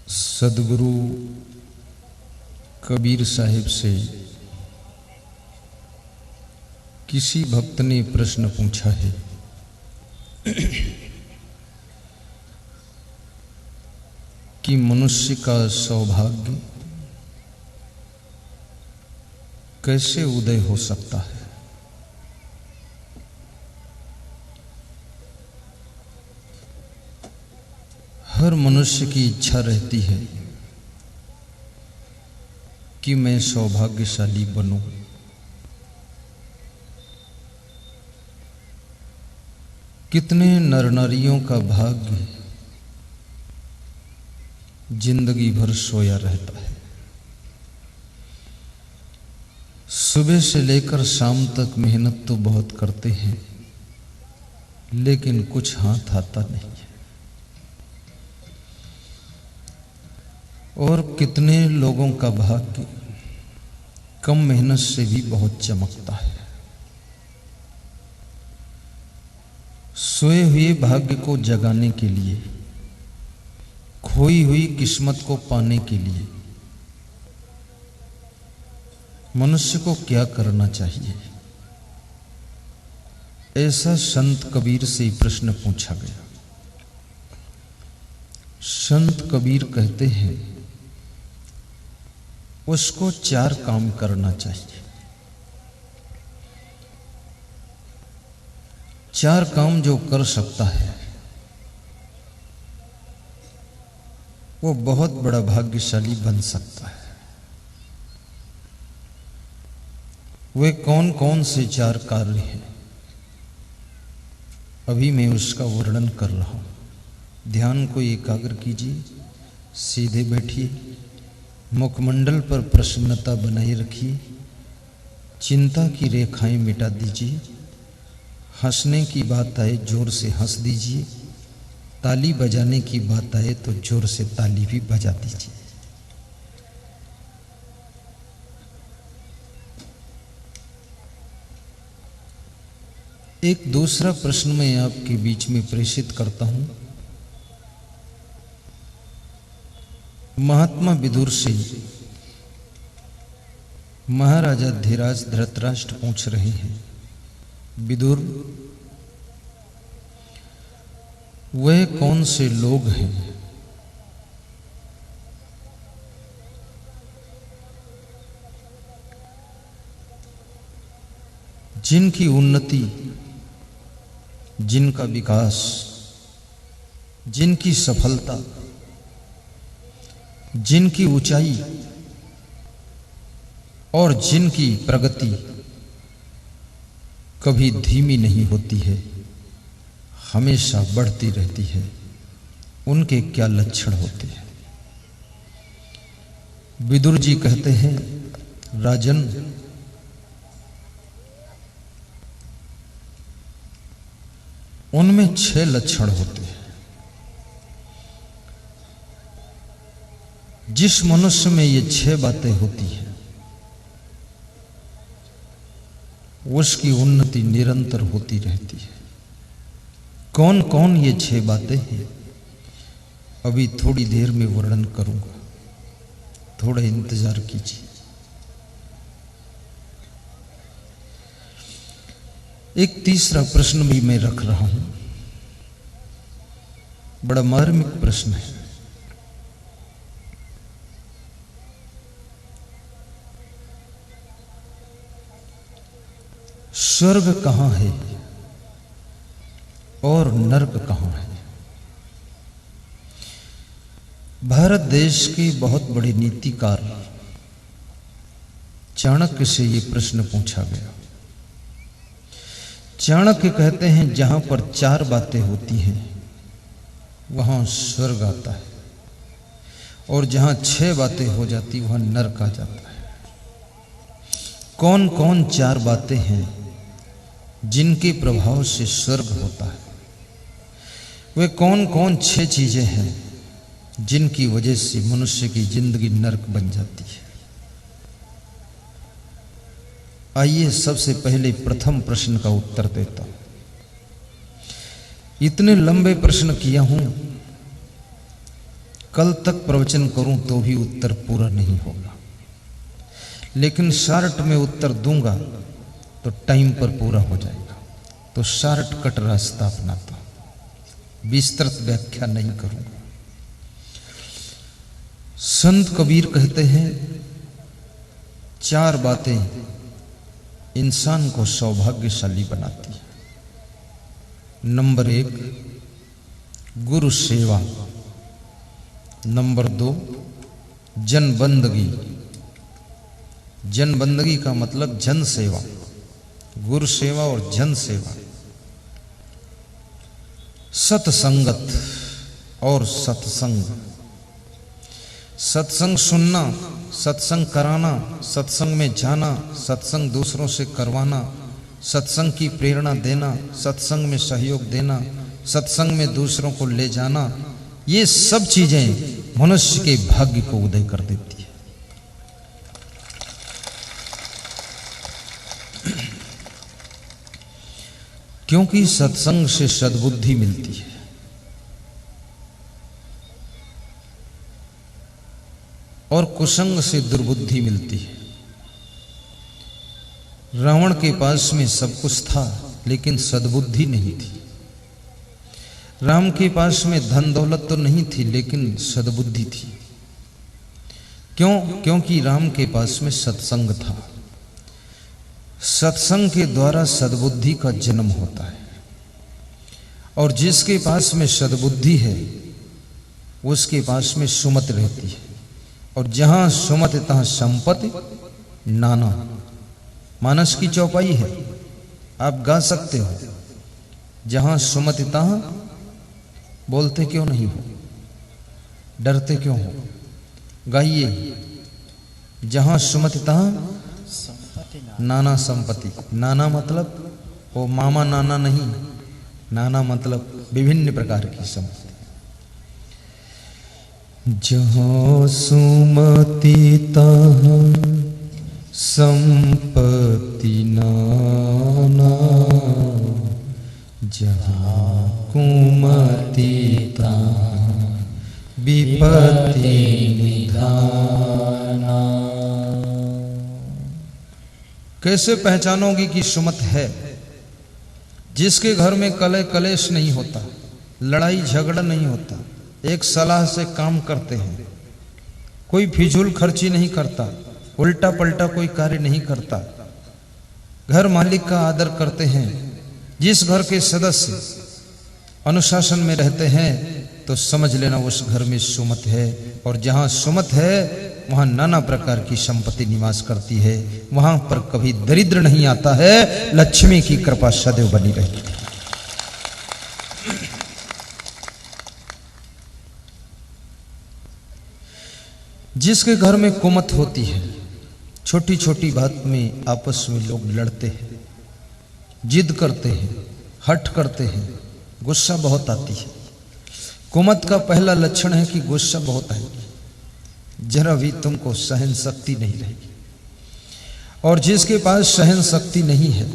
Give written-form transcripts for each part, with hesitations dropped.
सदगुरु कबीर साहिब से किसी भक्त ने प्रश्न पूछा है कि मनुष्य का सौभाग्य कैसे उदय हो सकता है। हर मनुष्य की इच्छा रहती है कि मैं सौभाग्यशाली बनूं। कितने नर नारियों का भाग्य जिंदगी भर सोया रहता है। सुबह से लेकर शाम तक मेहनत तो बहुत करते हैं, लेकिन कुछ हाथ आता नहीं है। और कितने लोगों का भाग्य कम मेहनत से भी बहुत चमकता है। सोए हुए भाग्य को जगाने के लिए, खोई हुई किस्मत को पाने के लिए मनुष्य को क्या करना चाहिए, ऐसा संत कबीर से प्रश्न पूछा गया। संत कबीर कहते हैं उसको 4 काम करना चाहिए। 4 काम जो कर सकता है वो बहुत बड़ा भाग्यशाली बन सकता है। वे कौन कौन से 4 कार्य हैं, अभी मैं उसका वर्णन कर रहा हूं। ध्यान को एकाग्र कीजिए, सीधे बैठिए, मुखमंडल पर प्रसन्नता बनाए रखिए, चिंता की रेखाएं मिटा दीजिए। हंसने की बात आए जोर से हंस दीजिए, ताली बजाने की बात आए तो जोर से ताली भी बजा दीजिए। एक दूसरा प्रश्न मैं आपके बीच में प्रेषित करता हूं। महात्मा विदुर से महाराजा धीराज धृतराष्ट्र पूछ रहे हैं, विदुर, वह कौन से लोग हैं जिनकी उन्नति, जिनका विकास, जिनकी सफलता, जिनकी ऊंचाई और जिनकी प्रगति कभी धीमी नहीं होती है, हमेशा बढ़ती रहती है, उनके क्या लक्षण होते हैं। विदुर जी कहते हैं, राजन, उनमें 6 लक्षण होते हैं। जिस मनुष्य में ये 6 बातें होती हैं उसकी उन्नति निरंतर होती रहती है। कौन कौन ये 6 बातें हैं, अभी थोड़ी देर में वर्णन करूंगा, थोड़ा इंतजार कीजिए। एक तीसरा प्रश्न भी मैं रख रहा हूं, बड़ा मार्मिक प्रश्न है। स्वर्ग कहां है और नर्क कहां है। भारत देश के बहुत बड़े नीतिकार चाणक्य से ये प्रश्न पूछा गया। चाणक्य कहते हैं, जहां पर 4 बातें होती हैं वहां स्वर्ग आता है, और जहां 6 बातें हो जाती वहां नर्क आ जाता है। कौन कौन 4 बातें हैं जिनके प्रभाव से स्वर्ग होता है, वे कौन कौन 6 चीजें हैं जिनकी वजह से मनुष्य की जिंदगी नर्क बन जाती है। आइए सबसे पहले प्रथम प्रश्न का उत्तर देता हूं। इतने लंबे प्रश्न किया हूं, कल तक प्रवचन करूं तो भी उत्तर पूरा नहीं होगा, लेकिन शार्ट में उत्तर दूंगा तो टाइम पर पूरा हो जाएगा। तो शॉर्टकट रास्ता अपनाता हूं, विस्तृत व्याख्या नहीं करूंगा। संत कबीर कहते हैं 4 बातें इंसान को सौभाग्यशाली बनाती है। नंबर 1 गुरु सेवा, नंबर 2 जनबंदगी। जनबंदगी का मतलब जन सेवा, गुरु सेवा और जन सेवा। सत्संगत और सत्संग, सत्संग सुनना, सत्संग कराना, सत्संग में जाना, सत्संग दूसरों से करवाना, सत्संग की प्रेरणा देना, सत्संग में सहयोग देना, सत्संग में दूसरों को ले जाना, ये सब चीजें मनुष्य के भाग्य को उदय कर देती है। क्योंकि सत्संग से सद्बुद्धि मिलती है और कुसंग से दुर्बुद्धि मिलती है। रावण के पास में सब कुछ था लेकिन सद्बुद्धि नहीं थी। राम के पास में धन दौलत तो नहीं थी लेकिन सद्बुद्धि थी। क्यों? क्योंकि राम के पास में सत्संग था। सत्संग के द्वारा सद्बुद्धि का जन्म होता है और जिसके पास में सद्बुद्धि है उसके पास में सुमति रहती है। और जहां सुमति तहां संपत्ति नाना। मानस की चौपाई है, आप गा सकते हो। जहां सुमति तहां, बोलते क्यों नहीं हो, डरते क्यों हो? गाइए, जहां सुमति तहां नाना संपत्ति। नाना मतलब वो मामा नाना नहीं, नाना मतलब विभिन्न प्रकार की संपत्ति। जहाँ सुमति तहाँ संपत्ति नाना, जहाँ कुमति तहाँ विपत्ति निधाना। कैसे पहचानोगी कि सुमत है? जिसके घर में कलह कलेश नहीं होता, लड़ाई झगड़ा नहीं होता, एक सलाह से काम करते हैं, कोई फिजूल खर्ची नहीं करता, उल्टा पलटा कोई कार्य नहीं करता, घर मालिक का आदर करते हैं। जिस घर के सदस्य अनुशासन में रहते हैं तो समझ लेना उस घर में सुमत है। और जहां सुमत है वहां नाना प्रकार की संपत्ति निवास करती है, वहां पर कभी दरिद्र नहीं आता है, लक्ष्मी की कृपा सदैव बनी रहती है। जिसके घर में कुमत होती है, छोटी छोटी बात में आपस में लोग लड़ते हैं, जिद करते हैं, हठ करते हैं, गुस्सा बहुत आती है। कुमत का पहला लक्षण है कि गुस्सा बहुत आएगी, जरा भी तुमको सहन शक्ति नहीं रहेगी। और जिसके पास सहन शक्ति नहीं है,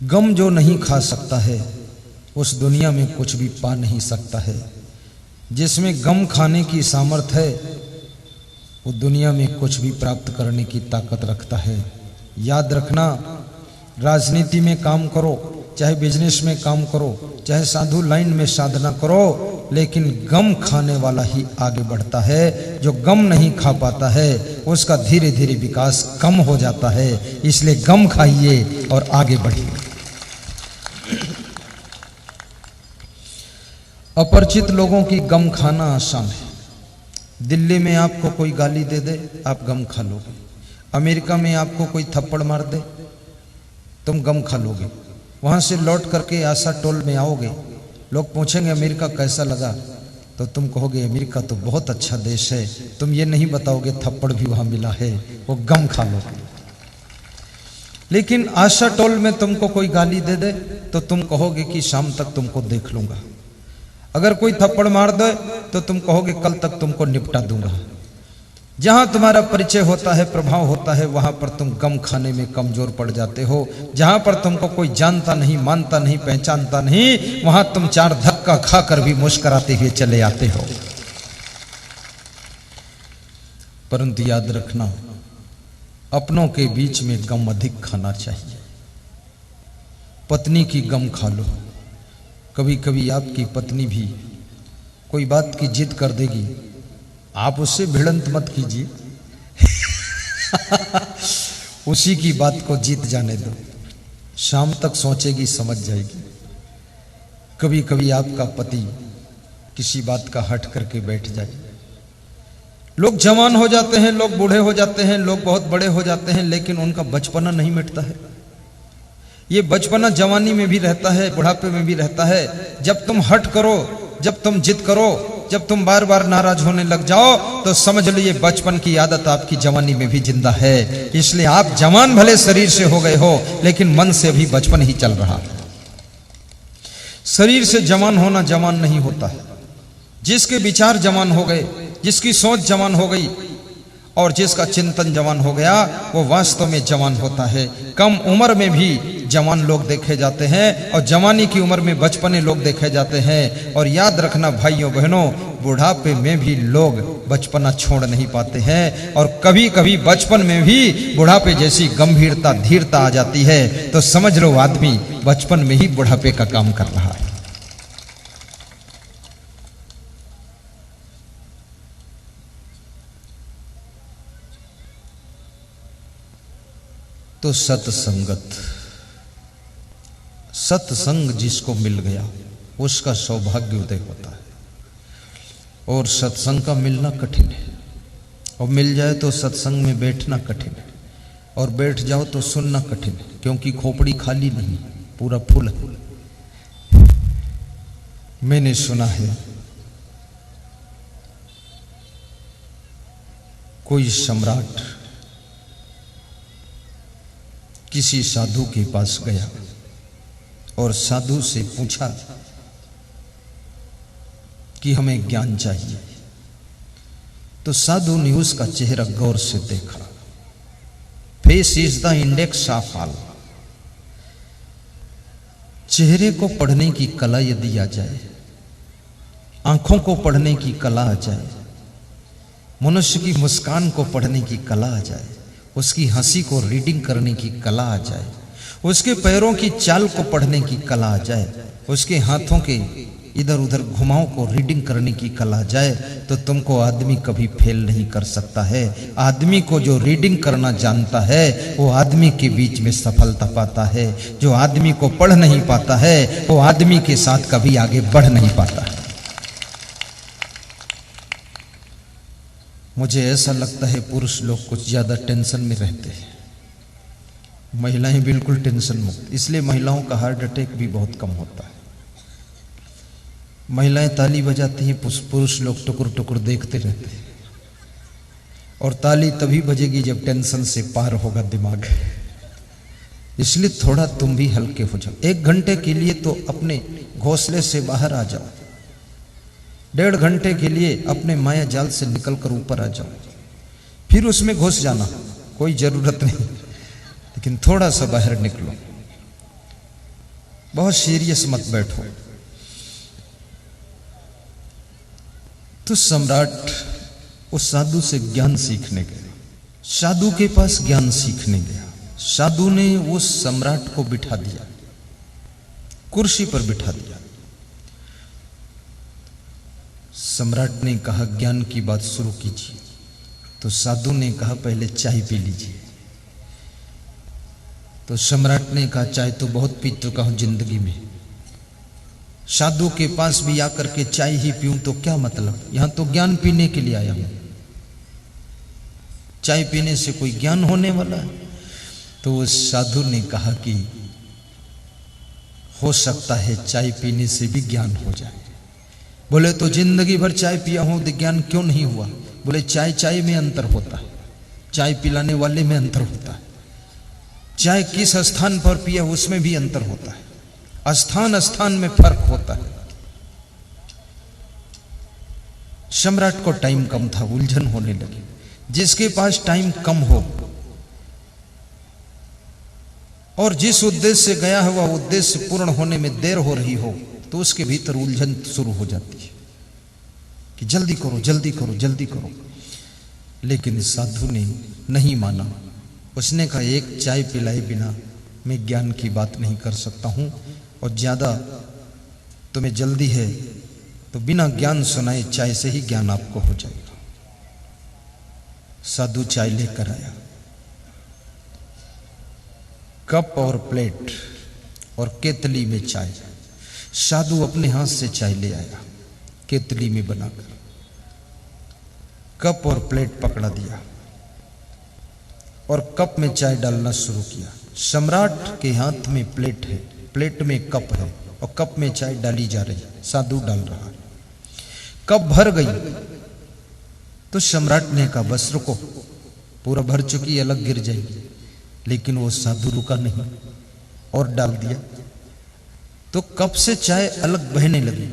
गम जो नहीं खा सकता है उस दुनिया में कुछ भी पा नहीं सकता है। जिसमें गम खाने की सामर्थ्य है वो दुनिया में कुछ भी प्राप्त करने की ताकत रखता है। याद रखना, राजनीति में काम करो, चाहे बिजनेस में काम करो, चाहे साधु लाइन में साधना करो, लेकिन गम खाने वाला ही आगे बढ़ता है। जो गम नहीं खा पाता है उसका धीरे धीरे विकास कम हो जाता है। इसलिए गम खाइए और आगे बढ़िए। अपरिचित लोगों की गम खाना आसान है। दिल्ली में आपको कोई गाली दे दे, आप गम खा लोगे। अमेरिका में आपको कोई थप्पड़ मार दे, तुम गम खा लोगे। वहां से लौट करके आशा टोल में आओगे, लोग पूछेंगे अमेरिका कैसा लगा, तो तुम कहोगे अमेरिका तो बहुत अच्छा देश है। तुम ये नहीं बताओगे थप्पड़ भी वहां मिला है, वो गम खा लोगे। लेकिन आशा टोल में तुमको कोई गाली दे दे तो तुम कहोगे कि शाम तक तुमको देख लूंगा। अगर कोई थप्पड़ मार दे तो तुम कहोगे कल तक तुमको निपटा दूंगा। जहां तुम्हारा परिचय होता है, प्रभाव होता है, वहां पर तुम गम खाने में कमजोर पड़ जाते हो। जहां पर तुमको कोई जानता नहीं, मानता नहीं, पहचानता नहीं, वहां तुम 4 धक्का धक्का खाकर भी मुस्कुराते हुए चले आते हो। परंतु याद रखना, अपनों के बीच में गम अधिक खाना चाहिए। पत्नी की गम खा लो। कभी कभी आपकी पत्नी भी कोई बात की जिद कर देगी, आप उससे भिड़ंत मत कीजिए उसी की बात को जीत जाने दो, शाम तक सोचेगी, समझ जाएगी। कभी कभी आपका पति किसी बात का हट करके बैठ जाए। लोग जवान हो जाते हैं, लोग बूढ़े हो जाते हैं, लोग बहुत बड़े हो जाते हैं, लेकिन उनका बचपना नहीं मिटता है। ये बचपना जवानी में भी रहता है, बुढ़ापे में भी रहता है। जब तुम हट करो, जब तुम जिद करो, जब तुम बार बार नाराज होने लग जाओ, तो समझ लो ये बचपन की आदत आपकी जवानी में भी जिंदा है। इसलिए आप जवान भले शरीर से हो गए हो, लेकिन मन से भी बचपन ही चल रहा है। शरीर से जवान होना जवान नहीं होता है। जिसके विचार जवान हो गए, जिसकी सोच जवान हो गई और जिसका चिंतन जवान हो गया, वो वास्तव में जवान होता है। कम उम्र में भी जवान लोग देखे जाते हैं और जवानी की उम्र में बचपने लोग देखे जाते हैं। और याद रखना भाइयों बहनों, बुढ़ापे में भी लोग बचपना छोड़ नहीं पाते हैं। और कभी कभी बचपन में भी बुढ़ापे जैसी गंभीरता, धीरता आ जाती है, तो समझ लो आदमी बचपन में ही बुढ़ापे का काम कर रहा है। तो सत्संगत, सत्संग जिसको मिल गया उसका सौभाग्य उदय होता है। और सत्संग का मिलना कठिन है, और मिल जाए तो सत्संग में बैठना कठिन है, और बैठ जाओ तो सुनना कठिन है, क्योंकि खोपड़ी खाली नहीं, पूरा फुल है। मैंने सुना है कोई सम्राट किसी साधु के पास गया और साधु से पूछा कि हमें ज्ञान चाहिए। तो साधु ने उसका चेहरा गौर से देखा। Face is the index of all. चेहरे को पढ़ने की कला यदि आ जाए, आंखों को पढ़ने की कला आ जाए, मनुष्य की मुस्कान को पढ़ने की कला आ जाए, उसकी हंसी को रीडिंग करने की कला आ जाए, उसके पैरों की चाल को पढ़ने की कला आ जाए, उसके हाथों के इधर उधर घुमाव को रीडिंग करने की कला आ जाए, तो तुमको आदमी कभी फेल नहीं कर सकता है। आदमी को जो रीडिंग करना जानता है वो आदमी के बीच में सफलता पाता है। जो आदमी को पढ़ नहीं पाता है वो आदमी के साथ कभी आगे बढ़ नहीं पाता है। मुझे ऐसा लगता है पुरुष लोग कुछ ज्यादा टेंशन में रहते हैं, महिलाएं बिल्कुल टेंशन मुक्त, इसलिए महिलाओं का हार्ट अटैक भी बहुत कम होता है। महिलाएं ताली बजाती हैं, पुरुष लोग टुकुर टुकुर देखते रहते हैं। और ताली तभी बजेगी जब टेंशन से पार होगा दिमाग। इसलिए थोड़ा तुम भी हल्के हो जाओ। 1 घंटे के लिए तो अपने घोंसले से बाहर आ जाओ, 1.5 घंटे के लिए अपने माया जाल से निकलकर ऊपर आ जाओ, फिर उसमें घुस जाना, कोई जरूरत नहीं, लेकिन थोड़ा सा बाहर निकलो। बहुत सीरियस मत बैठो। तो सम्राट उस साधु से ज्ञान सीखने गया, साधु के पास ज्ञान सीखने गया। साधु ने उस सम्राट को बिठा दिया, कुर्सी पर बिठा दिया। सम्राट ने कहा ज्ञान की बात शुरू कीजिए। तो साधु ने कहा पहले चाय पी लीजिए। तो सम्राट ने कहा चाय तो बहुत पी चुका हूं जिंदगी में, साधु के पास भी आकर के चाय ही पीऊं तो क्या मतलब, यहां तो ज्ञान पीने के लिए आया हूं, चाय पीने से कोई ज्ञान होने वाला है। तो उस साधु ने कहा कि हो सकता है चाय पीने से भी ज्ञान हो जाए। बोले तो जिंदगी भर चाय पिया हूं तो ज्ञान क्यों नहीं हुआ? बोले चाय चाय में अंतर होता है, चाय पिलाने वाले में अंतर होता है, चाय किस स्थान पर पिया उसमें भी अंतर होता है, स्थान स्थान में फर्क होता है। सम्राट को टाइम कम था, उलझन होने लगी। जिसके पास टाइम कम हो और जिस उद्देश्य से गया है वह उद्देश्य पूर्ण होने में देर हो रही हो, तो उसके भीतर उलझन शुरू हो जाती है कि जल्दी करो जल्दी करो जल्दी करो। लेकिन साधु ने नहीं माना। उसने कहा एक चाय पिलाए बिना मैं ज्ञान की बात नहीं कर सकता हूं, और ज्यादा तुम्हें जल्दी है तो बिना ज्ञान सुनाए चाय से ही ज्ञान आपको हो जाएगा। साधु चाय लेकर आया, कप और प्लेट और केतली में चाय। साधु अपने हाथ से चाय ले आया, केतली में बनाकर कप और प्लेट पकड़ा दिया और कप में चाय डालना शुरू किया। सम्राट के हाथ में प्लेट है, प्लेट में कप है और कप में चाय डाली जा रही है, साधु डाल रहा है। कप भर गई तो सम्राट ने कहा बस रुको, पूरा भर चुकी, अलग गिर जाएगी। लेकिन वो साधु रुका नहीं और डाल दिया। तो कप से चाय अलग बहने लगी,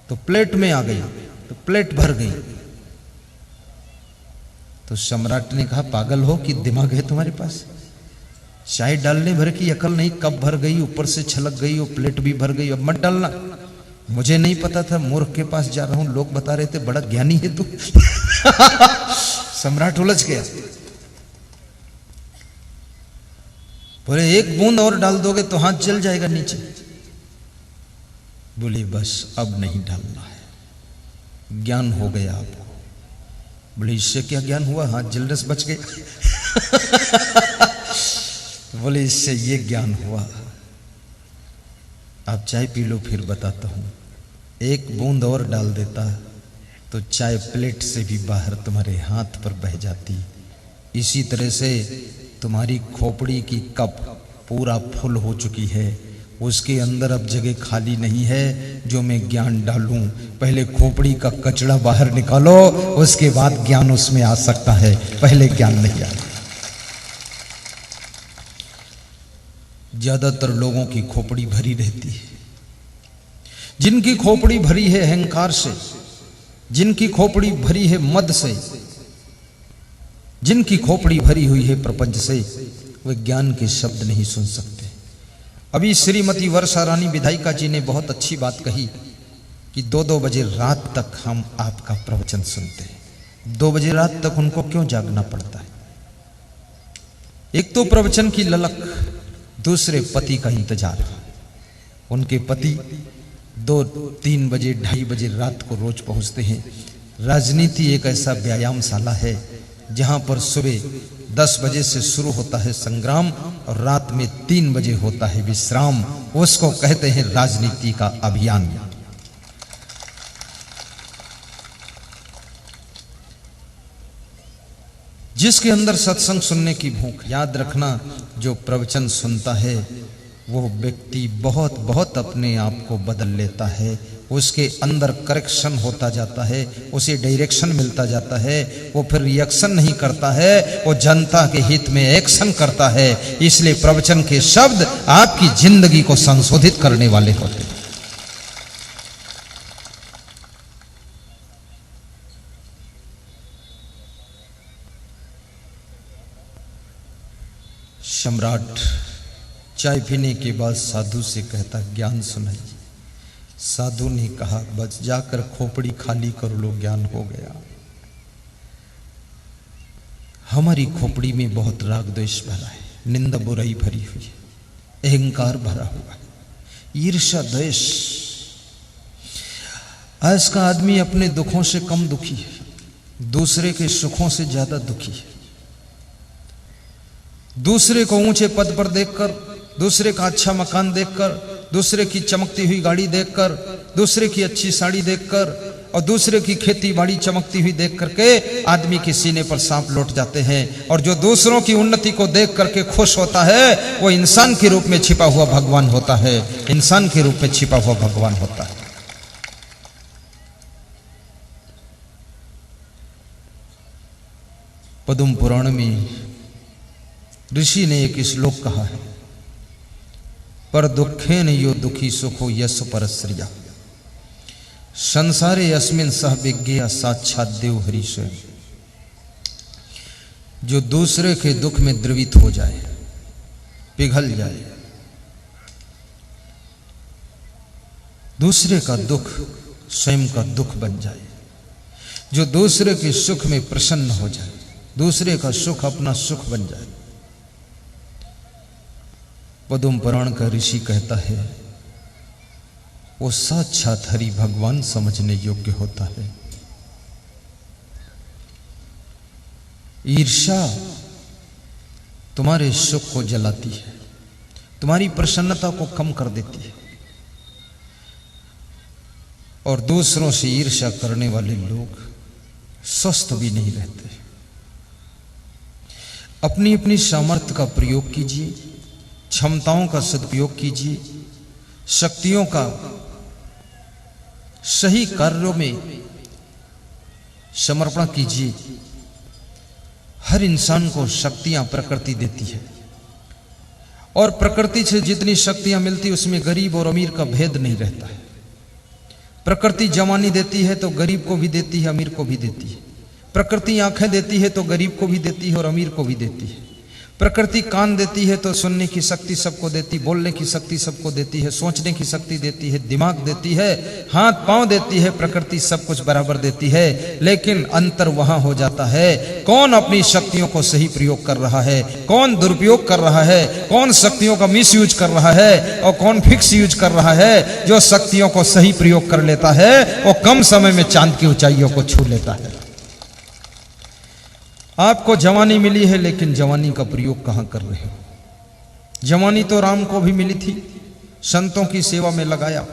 तो प्लेट में आ गई, तो प्लेट भर गई। तो सम्राट ने कहा पागल हो कि दिमाग है तुम्हारे पास? चाय डालने भर की अकल नहीं, कप भर गई, ऊपर से छलक गई, वो प्लेट भी भर गई, अब मत डालना। मुझे नहीं पता था, मूर्ख के पास जा रहा हूं, लोग बता रहे थे बड़ा ज्ञानी है तू। सम्राट उलझ गया, बोले एक बूंद और डाल दोगे तो हाथ जल जाएगा नीचे। बोले बस अब नहीं डालना है, ज्ञान हो गया आपको। बोले इससे क्या ज्ञान हुआ? हाथ जलने से बच गए। बोले इससे ये ज्ञान हुआ, आप चाय पी लो फिर बताता हूं। एक बूंद और डाल देता तो चाय प्लेट से भी बाहर तुम्हारे हाथ पर बह जाती। इसी तरह से तुम्हारी खोपड़ी की कप पूरा फुल हो चुकी है, उसके अंदर अब जगह खाली नहीं है जो मैं ज्ञान डालूं। पहले खोपड़ी का कचड़ा बाहर निकालो, उसके बाद ज्ञान उसमें आ सकता है, पहले ज्ञान नहीं आया। ज्यादातर लोगों की खोपड़ी भरी रहती है। जिनकी खोपड़ी भरी है अहंकार से, जिनकी खोपड़ी भरी है मद से, जिनकी खोपड़ी भरी हुई है प्रपंच से, वे ज्ञान के शब्द नहीं सुन सकते। अभी श्रीमती वर्षा रानी विधायिका जी ने बहुत अच्छी बात कही कि 2-2 बजे रात तक हम आपका प्रवचन सुनते हैं। 2 बजे रात तक उनको क्यों जागना पड़ता है? एक तो प्रवचन की ललक, दूसरे पति का इंतजार। उनके पति 2-3 बजे 2:30 बजे रात को रोज पहुंचते हैं। राजनीति एक ऐसा व्यायामशाला है जहां पर सुबह 10 बजे से शुरू होता है संग्राम और रात में 3 बजे होता है विश्राम। उसको कहते हैं राजनीति का अभियान। जिसके अंदर सत्संग सुनने की भूख, याद रखना जो प्रवचन सुनता है वो व्यक्ति बहुत बहुत अपने आप को बदल लेता है। उसके अंदर करेक्शन होता जाता है, उसे डायरेक्शन मिलता जाता है। वो फिर रिएक्शन नहीं करता है, वो जनता के हित में एक्शन करता है। इसलिए प्रवचन के शब्द आपकी जिंदगी को संशोधित करने वाले होते हैं। सम्राट चाय पीने के बाद साधु से कहता ज्ञान सुनाइए। साधु ने कहा बस जाकर खोपड़ी खाली कर लो, ज्ञान हो गया। हमारी खोपड़ी में बहुत राग द्वेष भरा है, निंदा बुराई भरी हुई है, अहंकार भरा हुआ है, ईर्ष्या द्वेष। आज का आदमी अपने दुखों से कम दुखी है, दूसरे के सुखों से ज्यादा दुखी है। दूसरे को ऊंचे पद पर देखकर, दूसरे का अच्छा मकान देखकर, दूसरे की चमकती हुई गाड़ी देखकर, दूसरे की अच्छी साड़ी देखकर और दूसरे की खेती बाड़ी चमकती हुई देख करके आदमी के सीने पर सांप लौट जाते हैं। और जो दूसरों की उन्नति को देख करके खुश होता है वो इंसान के रूप में छिपा हुआ भगवान होता है, इंसान के रूप में छिपा हुआ भगवान होता है। पद्म पुराण में ऋषि ने एक श्लोक कहा है, पर दुखेन यो दुखी सुखो यस परश्रिया संसारे अस्मिन सह विज्ञेय साक्षात देव हरि स्वयं। जो दूसरे के दुख में द्रवित हो जाए, पिघल जाए, दूसरे का दुख स्वयं का दुख बन जाए, जो दूसरे के सुख में प्रसन्न हो जाए, दूसरे का सुख अपना सुख बन जाए। पद्म पुराण का ऋषि कहता है वो साक्षात हरि भगवान समझने योग्य होता है। ईर्ष्या तुम्हारे सुख को जलाती है, तुम्हारी प्रसन्नता को कम कर देती है, और दूसरों से ईर्ष्या करने वाले लोग स्वस्थ भी नहीं रहते। अपनी अपनी सामर्थ्य का प्रयोग कीजिए, क्षमताओं का सदुपयोग कीजिए, शक्तियों का सही कार्यों में समर्पण कीजिए। हर इंसान को शक्तियां प्रकृति देती है, और प्रकृति से जितनी शक्तियां मिलती उसमें गरीब और अमीर का भेद नहीं रहता है। प्रकृति जवानी देती है तो गरीब को भी देती है, अमीर को भी देती है। प्रकृति आंखें देती है तो गरीब को भी देती है और अमीर को भी देती है। प्रकृति कान देती है तो सुनने की शक्ति सबको देती, बोलने की शक्ति सबको देती है, सोचने की शक्ति देती है, दिमाग देती है, हाथ पांव देती है। प्रकृति सब कुछ बराबर देती है, लेकिन अंतर वहां हो जाता है कौन अपनी शक्तियों को सही प्रयोग कर रहा है, कौन दुरुपयोग कर रहा है, कौन शक्तियों का मिस यूज कर रहा है और कौन फिक्स यूज कर रहा है। जो शक्तियों को सही प्रयोग कर लेता है वो कम समय में चांद की ऊंचाइयों को छू लेता है। आपको जवानी मिली है, लेकिन जवानी का प्रयोग कहां कर रहे हो? जवानी तो राम को भी मिली थी, संतों की सेवा में लगाया,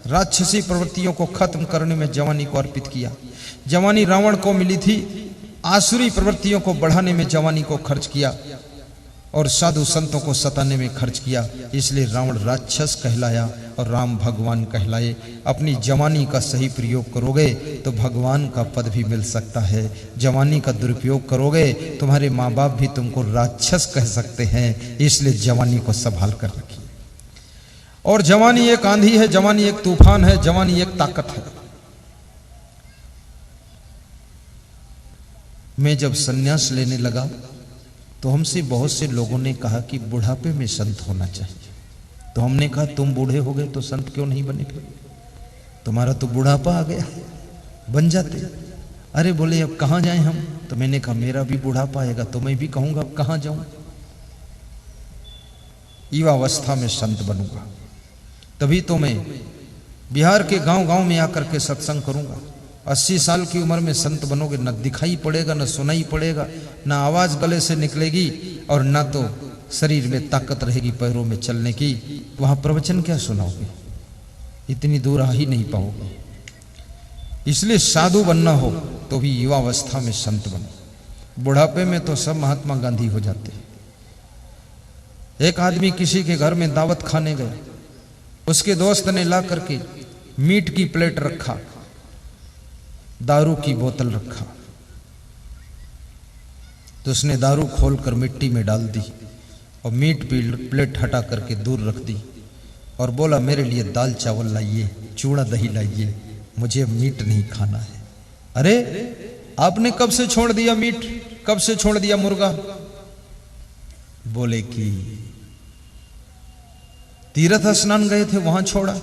राक्षसी प्रवृत्तियों को खत्म करने में जवानी को अर्पित किया। जवानी रावण को मिली थी, आसुरी प्रवृत्तियों को बढ़ाने में जवानी को खर्च किया और साधु संतों को सताने में खर्च किया। इसलिए रावण राक्षस कहलाया और राम भगवान कहलाए। अपनी जवानी का सही प्रयोग करोगे तो भगवान का पद भी मिल सकता है। जवानी का दुरुपयोग करोगे तुम्हारे माँ बाप भी तुमको राक्षस कह सकते हैं। इसलिए जवानी को संभाल कर रखिए। और जवानी एक आंधी है, जवानी एक तूफान है, जवानी एक ताकत है। मैं जब संन्यास लेने लगा तो हमसे बहुत से लोगों ने कहा कि बुढ़ापे में संत होना चाहिए। तो हमने कहा तुम बूढ़े हो गए तो संत क्यों नहीं बने? तुम्हारा तो बुढ़ापा आ गया, बन जाते। अरे बोले अब कहाँ जाएं हम? तो मैंने कहा मेरा भी बुढ़ापा आएगा तो मैं भी कहूंगा अब कहाँ जाऊं? युवावस्था में संत बनूंगा, तभी तो मैं बिहार के गांव-गांव में आकर के सत्संग करूंगा। 80 साल की उम्र में संत बनोगे, न दिखाई पड़ेगा, न सुनाई पड़ेगा, न आवाज गले से निकलेगी और न तो शरीर में ताकत रहेगी पैरों में चलने की। वहां प्रवचन क्या सुनाओगे? इतनी दूर आ ही नहीं पाओगे। इसलिए साधु बनना हो तो भी युवावस्था में संत बनो। बुढ़ापे में तो सब महात्मा गांधी हो जाते हैं। एक आदमी किसी के घर में दावत खाने गए, उसके दोस्त ने ला करके मीट की प्लेट रखा, दारू की बोतल रखा, तो उसने दारू खोलकर मिट्टी में डाल दी और मीट प्लेट हटा करके दूर रख दी और बोला मेरे लिए दाल चावल लाइए, चूड़ा दही लाइए, मुझे मीट नहीं खाना है। अरे आपने कब से छोड़ दिया मीट, कब से छोड़ दिया मुर्गा? बोले कि तीर्थ स्नान गए थे वहां छोड़ा,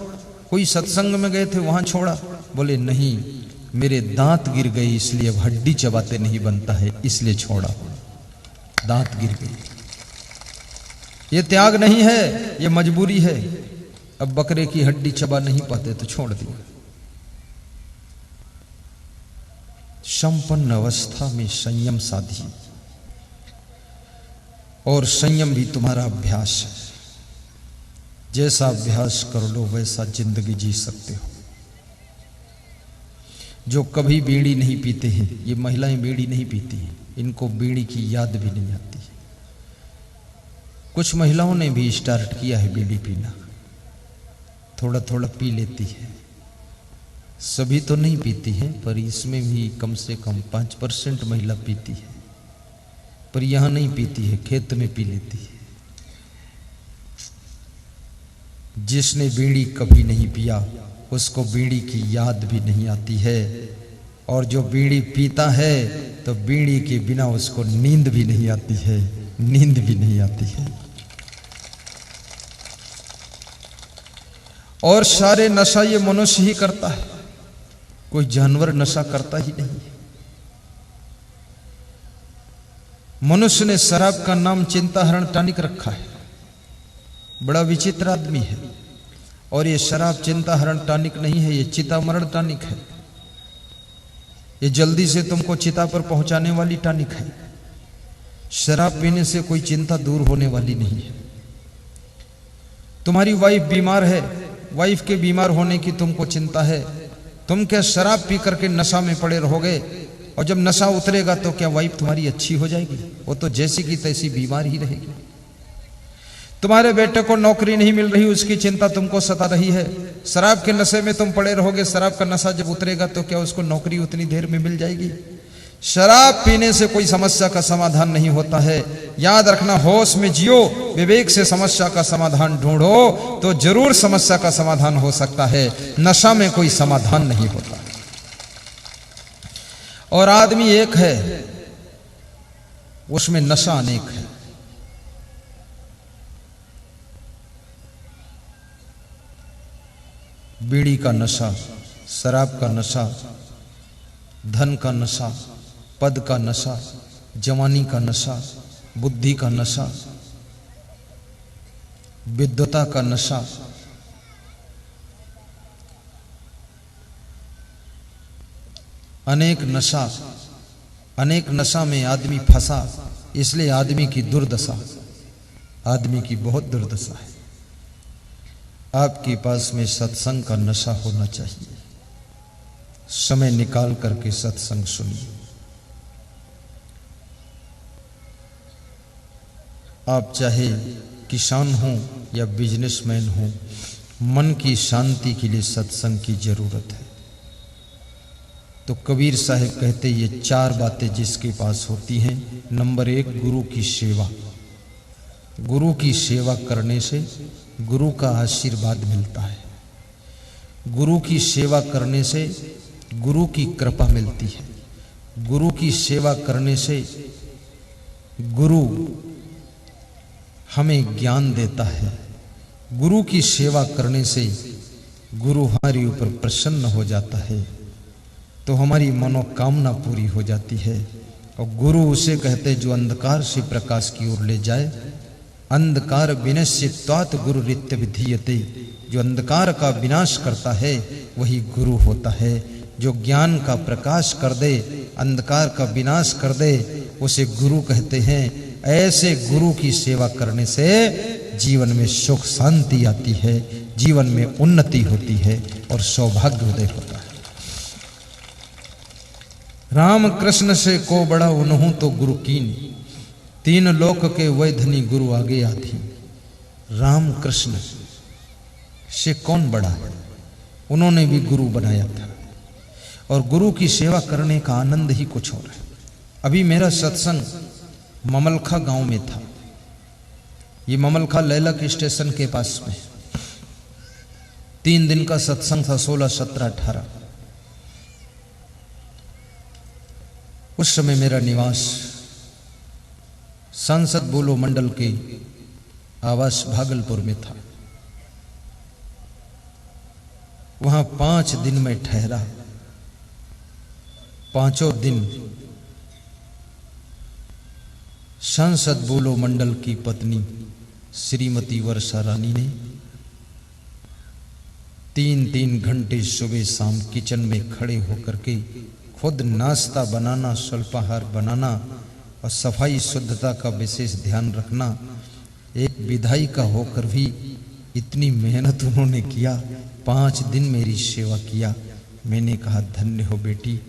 कोई सत्संग में गए थे वहां छोड़ा। बोले नहीं, मेरे दांत गिर गए इसलिए अब हड्डी चबाते नहीं बनता है, इसलिए छोड़ा, दांत गिर गई। ये त्याग नहीं है, ये मजबूरी है। अब बकरे की हड्डी चबा नहीं पाते तो छोड़ दिया। संपन्न अवस्था में संयम साधिए, और संयम भी तुम्हारा अभ्यास है। जैसा अभ्यास कर लो वैसा जिंदगी जी सकते हो। जो कभी बीड़ी नहीं पीते हैं, ये महिलाएं बीड़ी नहीं पीती हैं, इनको बीड़ी की याद भी नहीं आती है। कुछ महिलाओं ने भी स्टार्ट किया है बीड़ी पीना, थोड़ा थोड़ा पी लेती है। सभी तो नहीं पीती हैं, पर इसमें भी कम से कम 5% महिला पीती है। पर यहां नहीं पीती है, खेत में पी लेती है। जिसने बीड़ी कभी नहीं पिया उसको बीड़ी की याद भी नहीं आती है, और जो बीड़ी पीता है तो बीड़ी के बिना उसको नींद भी नहीं आती है, नींद भी नहीं आती है। और सारे नशा ये मनुष्य ही करता है, कोई जानवर नशा करता ही नहीं। मनुष्य ने शराब का नाम चिंताहरण टॉनिक रखा है। बड़ा विचित्र आदमी है। और ये शराब चिंताहरण टॉनिक नहीं है, ये चितामरण टॉनिक है। ये जल्दी से तुमको चिता पर पहुंचाने वाली टॉनिक है। शराब पीने से कोई चिंता दूर होने वाली नहीं है। तुम्हारी वाइफ बीमार है, वाइफ के बीमार होने की तुमको चिंता है, तुम क्या शराब पी करके नशा में पड़े रहोगे? और जब नशा उतरेगा तो क्या वाइफ तुम्हारी अच्छी हो जाएगी? वो तो जैसी की तैसी बीमार ही रहेगी। तुम्हारे बेटे को नौकरी नहीं मिल रही, उसकी चिंता तुमको सता रही है। शराब के नशे में तुम पड़े रहोगे, शराब का नशा जब उतरेगा तो क्या उसको नौकरी उतनी देर में मिल जाएगी? शराब पीने से कोई समस्या का समाधान नहीं होता है। याद रखना, होश में जियो, विवेक से समस्या का समाधान ढूंढो तो जरूर समस्या का समाधान हो सकता है। नशा में कोई समाधान नहीं होता। और आदमी एक है, उसमें नशा अनेक है। बीड़ी का नशा, शराब का नशा, धन का नशा, पद का नशा, जवानी का नशा, बुद्धि का नशा, विद्वता का नशा, अनेक नशा। अनेक नशा में आदमी फंसा, इसलिए आदमी की दुर्दशा, आदमी की बहुत दुर्दशा है। आपके पास में सत्संग का नशा होना चाहिए। समय निकाल करके सत्संग सुनिए। आप चाहे किसान हो या बिजनेसमैन हो, मन की शांति के लिए सत्संग की जरूरत है। तो कबीर साहब कहते, ये 4 बातें जिसके पास होती हैं। नंबर 1, गुरु की सेवा। गुरु की सेवा करने से गुरु का आशीर्वाद मिलता है। गुरु की सेवा करने से गुरु की कृपा मिलती है। गुरु की सेवा करने से गुरु हमें ज्ञान देता है। गुरु की सेवा करने से गुरु हमारे ऊपर प्रसन्न हो जाता है, तो हमारी मनोकामना पूरी हो जाती है। और गुरु उसे कहते जो अंधकार से प्रकाश की ओर ले जाए। अंधकार विनश्यत्वात् गुरु रित्य विधीयते। जो अंधकार का विनाश करता है वही गुरु होता है। जो ज्ञान का प्रकाश कर दे, अंधकार का विनाश कर दे, उसे गुरु कहते हैं। ऐसे गुरु की सेवा करने से जीवन में सुख शांति आती है, जीवन में उन्नति होती है और सौभाग्य उदय होता है। राम कृष्ण से को बड़ा उन्हों तो गुरु कीन, 3 लोक के वै धनी गुरु आगे आधी। राम कृष्ण से कौन बड़ा है? उन्होंने भी गुरु बनाया था। और गुरु की सेवा करने का आनंद ही कुछ और है। अभी मेरा सत्संग ममलखा गांव में था। ये ममलखा लैलक स्टेशन के पास में। 3 दिन का सत्संग था, 16, 17, 18। उस समय मेरा निवास सांसद बोलो मंडल के आवास भागलपुर में था। वहां 5 दिन में ठहरा। 5 दिन सांसद बोलो मंडल की पत्नी श्रीमती वर्षा रानी ने 3-3 घंटे सुबह शाम किचन में खड़े होकर के खुद नाश्ता बनाना, स्वल्पाहार बनाना और सफाई शुद्धता का विशेष ध्यान रखना। एक विधायिका होकर भी इतनी मेहनत उन्होंने किया। 5 दिन मेरी सेवा किया। मैंने कहा, धन्य हो बेटी,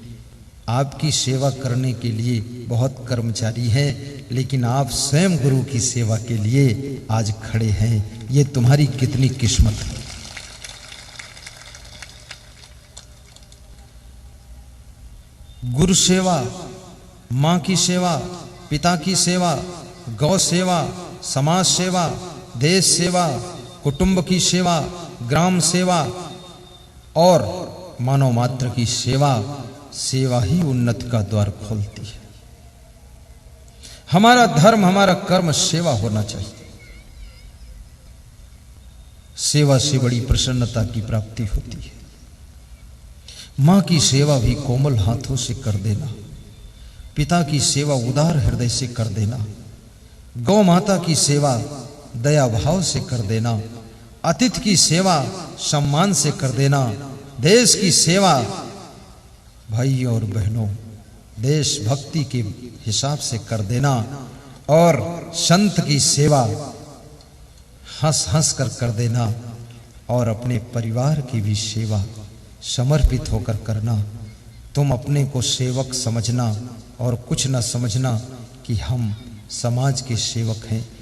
आपकी सेवा करने के लिए बहुत कर्मचारी हैं, लेकिन आप स्वयं गुरु की सेवा के लिए आज खड़े हैं। ये तुम्हारी कितनी किस्मत है। गुरु सेवा, माँ की सेवा, पिता की सेवा, गौ सेवा, समाज सेवा, देश सेवा, कुटुंब की सेवा, ग्राम सेवा और मानव मात्र की सेवा, सेवा ही उन्नति का द्वार खोलती है। हमारा धर्म, हमारा कर्म सेवा होना चाहिए। सेवा से बड़ी प्रसन्नता की प्राप्ति होती है। माँ की सेवा भी कोमल हाथों से कर देना, पिता की सेवा उदार हृदय से कर देना, गौ माता की सेवा दया भाव से कर देना, अतिथि की सेवा सम्मान से कर देना, देश की सेवा भाइयों और बहनों देशभक्ति के हिसाब से कर देना, और संत की सेवा हंस हंस कर देना, और अपने परिवार की भी सेवा समर्पित होकर करना। तुम अपने को सेवक समझना और कुछ न समझना कि हम समाज के सेवक हैं।